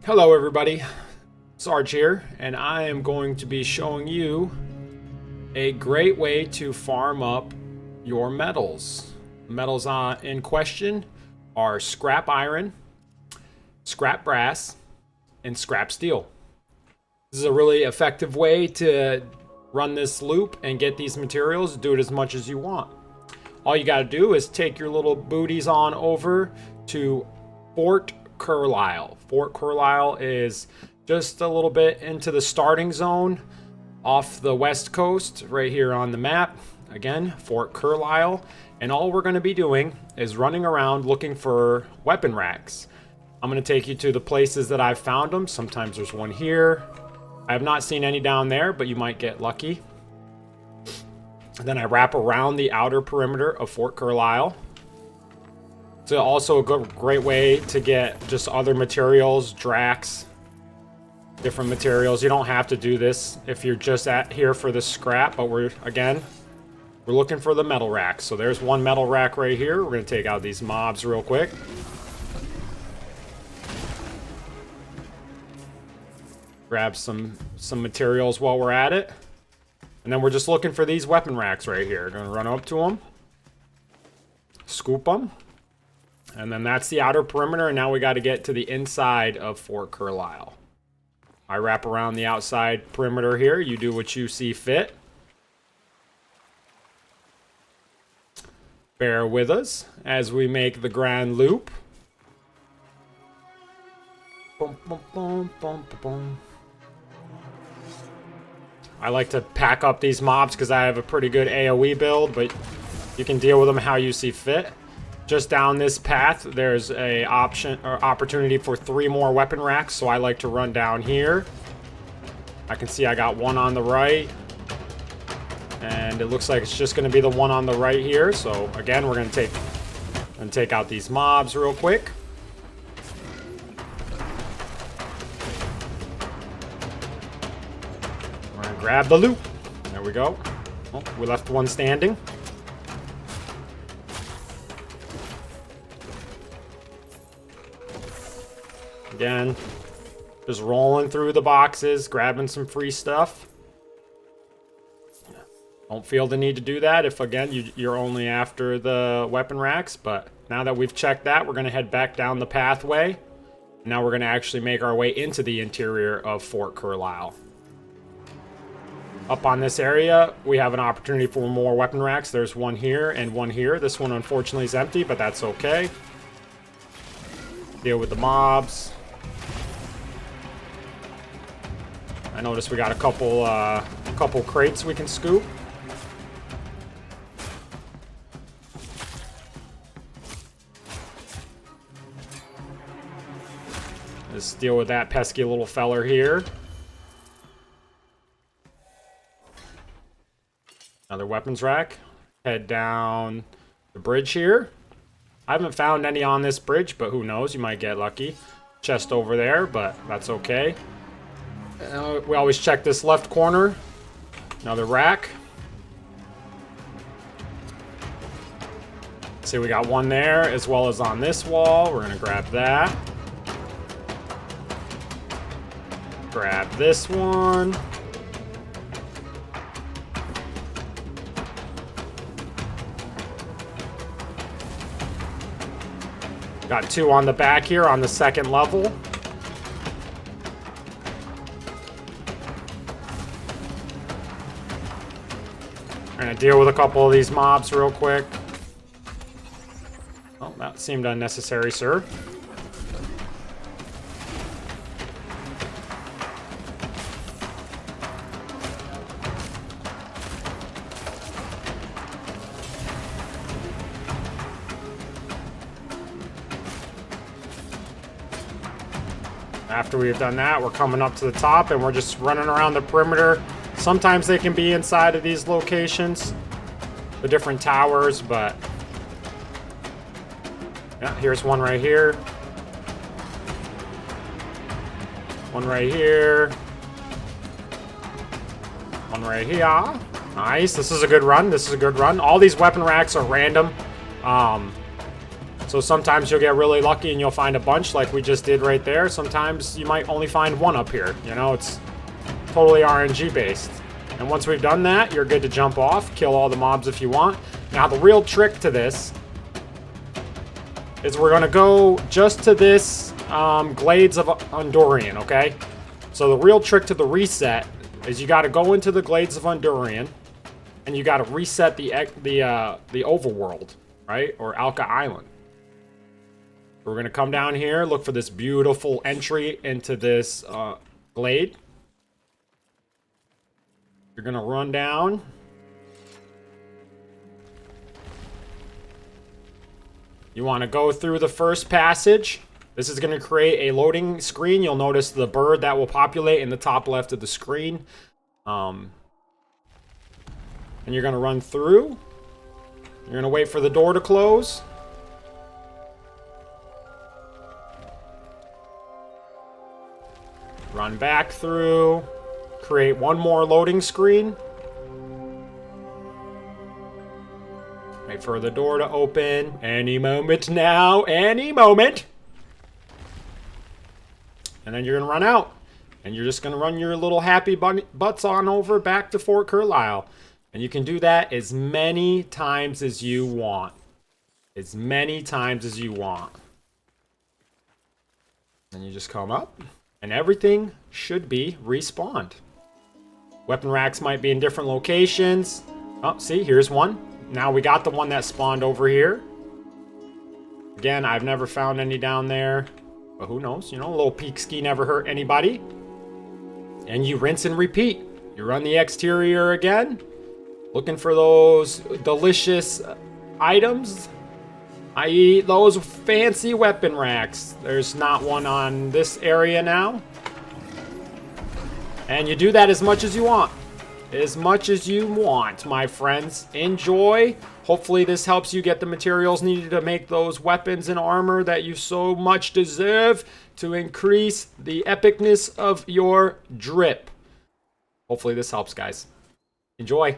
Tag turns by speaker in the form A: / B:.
A: Hello everybody, Sarge here, and I am going to be showing you a great way to farm up your metals. Metals in question are scrap iron, scrap brass, and scrap steel. This is a really effective way to run this loop and get these materials, do it as much as you want. All you gotta do is take your little booties on over to Fort Carlisle. Fort Carlisle is just a little bit into the starting zone off the west coast, right here on the map. Again, Fort Carlisle. And all we're going to be doing is running around looking for weapon racks. I'm going to take you to the places that I've found them. Sometimes there's one here. I have not seen any down there, but you might get lucky. And then I wrap around the outer perimeter of Fort Carlisle. It's also a great way to get just other materials, dracs, different materials. You don't have to do this if you're just here for the scrap, but we're looking for the metal racks. So there's one metal rack right here. We're going to take out these mobs real quick. Grab some materials while we're at it. And then we're just looking for these weapon racks right here. Going to run up to them, scoop them. And then that's the outer perimeter, and now we got to get to the inside of Fort Carlisle. I wrap around the outside perimeter here. You do what you see fit. Bear with us as we make the grand loop. Boom, boom, boom, boom, boom. I like to pack up these mobs because I have a pretty good AoE build, but you can deal with them how you see fit. Just down this path, there's a opportunity for 3 more weapon racks, so I like to run down here. I can see I got one on the right, and it looks like it's just going to be the one on the right here. So again, we're going to take out these mobs real quick. We're going to grab the loot. There we go. Oh, we left one standing. Again, just rolling through the boxes, grabbing some free stuff. Don't feel the need to do that if, again, you're only after the weapon racks. But now that we've checked that, we're going to head back down the pathway. Now we're going to actually make our way into the interior of Fort Carlisle. Up on this area, we have an opportunity for more weapon racks. There's one here and one here. This one, unfortunately, is empty, but that's okay. Deal with the mobs. I noticed we got a couple crates we can scoop. Let's deal with that pesky little feller here. Another weapons rack. Head down the bridge here. I haven't found any on this bridge, but who knows? You might get lucky. Chest over there, but that's okay. We always check this left corner. Another rack. See, we got one there as well as on this wall. We're going to grab that. Grab this one. Got 2 on the back here on the second level. Gonna deal with a couple of these mobs real quick. Oh, that seemed unnecessary, sir. After we've done that, we're coming up to the top and we're just running around the perimeter. Sometimes they can be inside of these locations, the different towers, but yeah, here's one right here. One right here. One right here. Nice. This is a good run. This is a good run. All these weapon racks are random. So So sometimes you'll get really lucky and you'll find a bunch like we just did right there. Sometimes you might only find one up here. You know, it's totally RNG based. And once we've done that, you're good to jump off, kill all the mobs if you want. Now the real trick to this is we're gonna go just to this Glades of Undurian, okay? So the real trick to the reset is you gotta go into the Glades of Undurian and you gotta reset the overworld, right? Or Alka Island. We're gonna come down here, look for this beautiful entry into this glade. You're gonna run down. You wanna go through the first passage. This is gonna create a loading screen. You'll notice the bird that will populate in the top left of the screen. And you're gonna run through. You're gonna wait for the door to close. Run back through. Create one more loading screen. Wait for the door to open. Any moment now. Any moment. And then you're going to run out. And you're just going to run your little happy butts on over back to Fort Carlisle. And you can do that as many times as you want. As many times as you want. And you just come up. And everything should be respawned. Weapon racks might be in different locations. Oh, see, here's one. Now we got the one that spawned over here. Again, I've never found any down there. But who knows? You know, a little peek ski never hurt anybody. And you rinse and repeat. You run the exterior again. Looking for those delicious items. I.e. those fancy weapon racks. There's not one on this area now. And you do that as much as you want. As much as you want, my friends. Enjoy. Hopefully this helps you get the materials needed to make those weapons and armor that you so much deserve to increase the epicness of your drip. Hopefully this helps, guys. Enjoy.